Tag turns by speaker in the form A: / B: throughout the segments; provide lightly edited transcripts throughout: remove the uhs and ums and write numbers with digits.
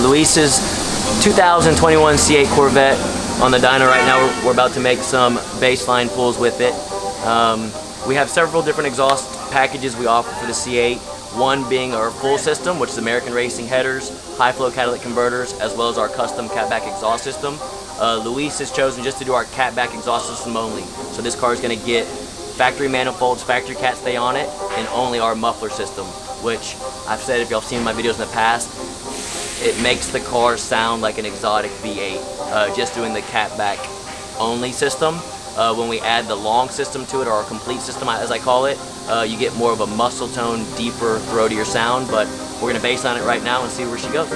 A: Luis's 2021 C8 Corvette on the dyno right now. We're about to make some baseline pulls with it. We have several different exhaust packages we offer for the C8. One being our full system, which is American Racing headers, high flow catalytic converters, as well as our custom Cat-Back exhaust system. Luis has chosen just to do our Cat-Back exhaust system only. So this car is going to get factory manifolds, factory cat stay on it, and only our muffler system, which I've said, if y'all have seen my videos in the past, it makes the car sound like an exotic V8, just doing the Cat-Back only system. When we add the long system to it, or our complete system as I call it, you get more of a muscle tone, deeper, throatier sound, but we're going to base on it right now and see where she goes.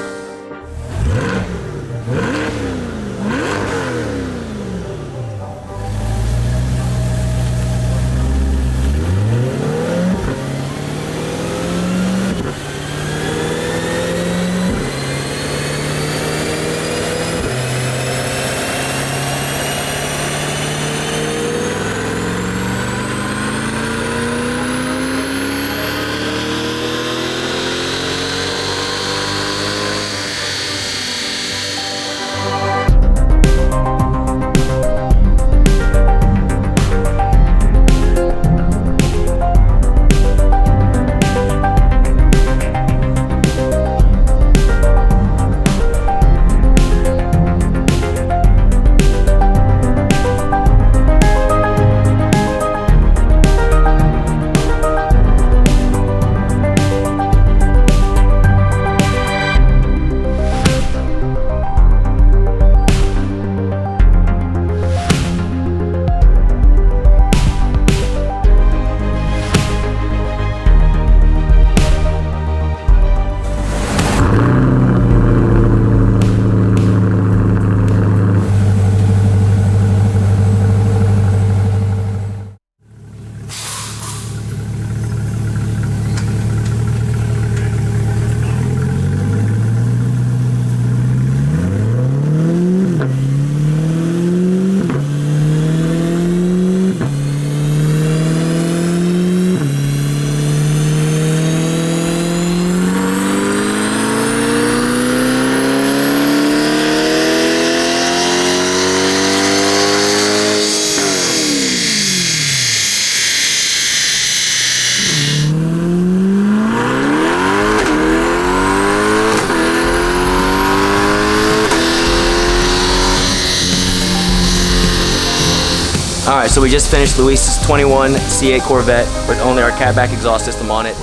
A: Alright, so we just finished Luis's 21 C8 Corvette with only our Cat-Back exhaust system on it.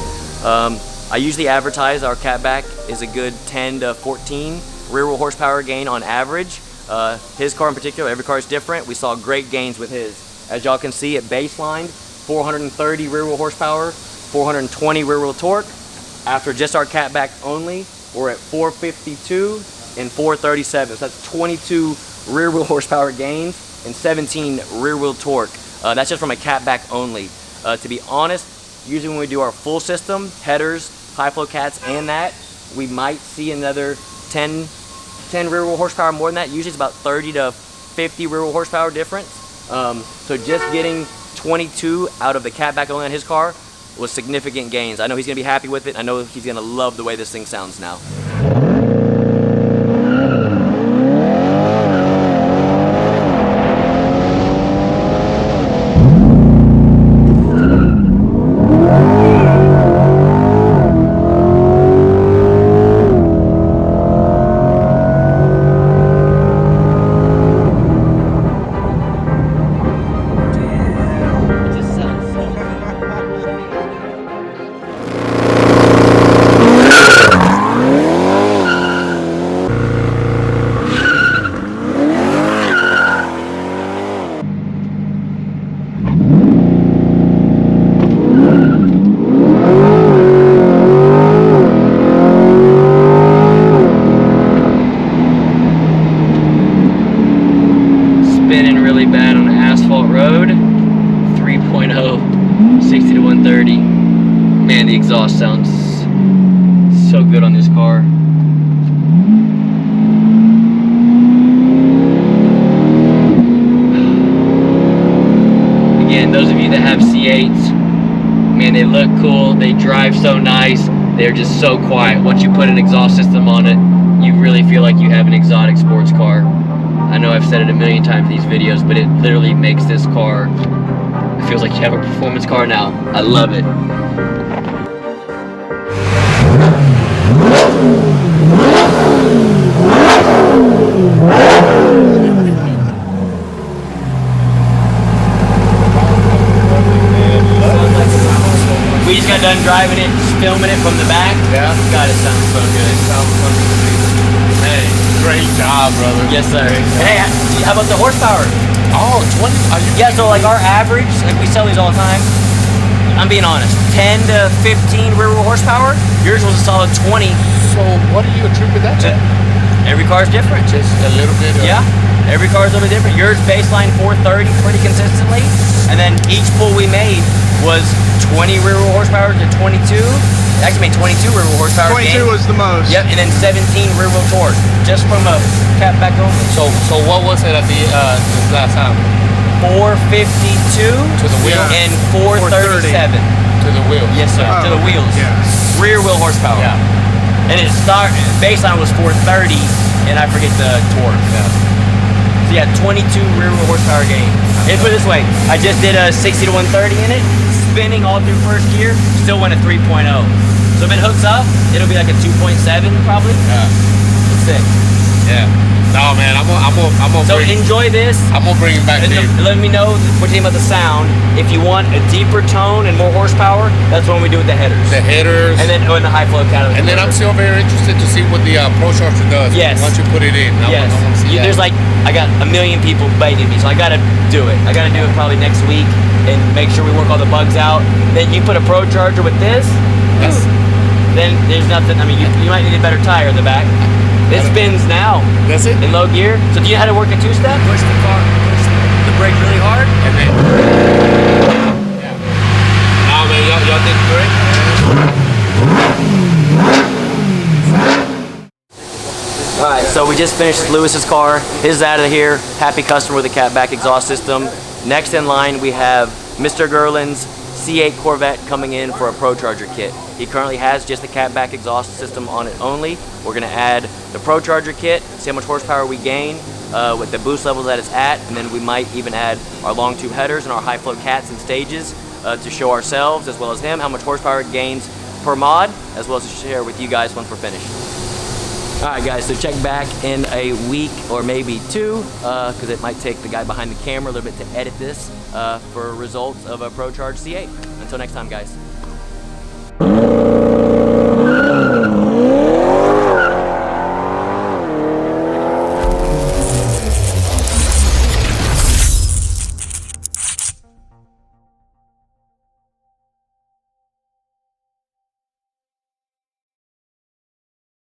A: I usually advertise our Cat-Back is a good 10 to 14 rear wheel horsepower gain on average. His car in particular, every car is different. We saw great gains with his. As y'all can see, it baselined 430 rear wheel horsepower, 420 rear wheel torque. After just our Cat-Back only, we're at 452 and 437. So that's 22 rear wheel horsepower gains and 17 rear wheel torque. That's just from a Cat-Back only. To be honest, usually when we do our full system, headers, high flow cats, and that, we might see another 10 rear wheel horsepower more than that. Usually it's about 30 to 50 rear wheel horsepower difference. So just getting 22 out of the Cat-Back only on his car was significant gains. I know he's gonna be happy with it. I know he's gonna love the way this thing sounds now. Man, the exhaust sounds so good on this car. Again, those of you that have C8s, man, they look cool, they drive so nice, they're just so quiet. Once you put an exhaust system on it, you really feel like you have an exotic sports car. I know I've said it a million times in these videos, but it literally makes this car, it feels like you have a performance car now. I love it. We just got done driving it, just filming it from the back.
B: Yeah.
A: God, it sounds so good.
B: Hey, great job, brother.
A: Yes, sir. And hey, how about the horsepower?
B: Oh, 20. Are you
A: Yeah, so like our average, like we sell these all the time. I'm being honest, 10 to 15 rear wheel horsepower. Yours was a solid 20.
B: So what do you attribute that to?
A: Every car's different.
B: Just a little bit.
A: Yeah. Every car is a little bit different. Yours baseline 430 pretty consistently, and then each pull we made was 20 rear wheel horsepower to 22. It actually made 22 rear wheel horsepower.
C: 22 was the most.
A: Yep, and then 17 rear wheel torque just from a Cat-Back only.
B: So what was it at the last time?
A: 452
B: To the wheel?
A: and 437.
B: To the wheel.
A: Yes, sir. To the wheels.
C: Yeah.
A: Rear wheel horsepower.
B: Yeah.
A: And it baseline was 430, and I forget the torque.
B: Yeah.
A: So yeah, 22 rear wheel horsepower gain. And put it this way, I just did a 60 to 130 in it, spinning all through first gear, still went a 3.0. So if it hooks up, it'll be like a 2.7 probably.
B: Yeah.
A: It's sick.
B: Yeah. No, man, I'm gonna
A: So
B: bring,
A: enjoy this.
B: I'm gonna bring it back to you.
A: Let me know what you think about the sound. If you want a deeper tone and more horsepower, that's what we do with the headers.
B: The headers.
A: And then the high flow catalytic.
B: And then I'm still very interested to see what the Pro Charger does.
A: Yes.
B: Once you put it in.
A: Yes.
B: I want to see that.
A: There's like, I got a million people begging me, so I gotta do it. I gotta do it probably next week and make sure we work all the bugs out. Then you put a Pro Charger with this,
B: Yes.
A: then there's nothing. I mean, you might need a better tire in the back. It spins now
B: That's it.
A: in low gear. So do you know how to work a two-step? Push the brake really hard.
B: And then. Yeah. No, man, y'all did great.
A: All right, so we just finished Lewis's car. His is out of here. Happy customer with a Cat-Back exhaust system. Next in line, we have Mr. Gerland's C8 Corvette coming in for a Pro Charger kit. He currently has just the Cat-Back exhaust system on it only. We're gonna add the Pro Charger kit, see how much horsepower we gain with the boost levels that it's at, and then we might even add our long tube headers and our high flow cats and stages to show ourselves as well as him how much horsepower it gains per mod, as well as to share with you guys once we're finished. All right, guys, so check back in a week or maybe two, because it might take the guy behind the camera a little bit to edit this for results of a Pro Charge C8. Until next time, guys.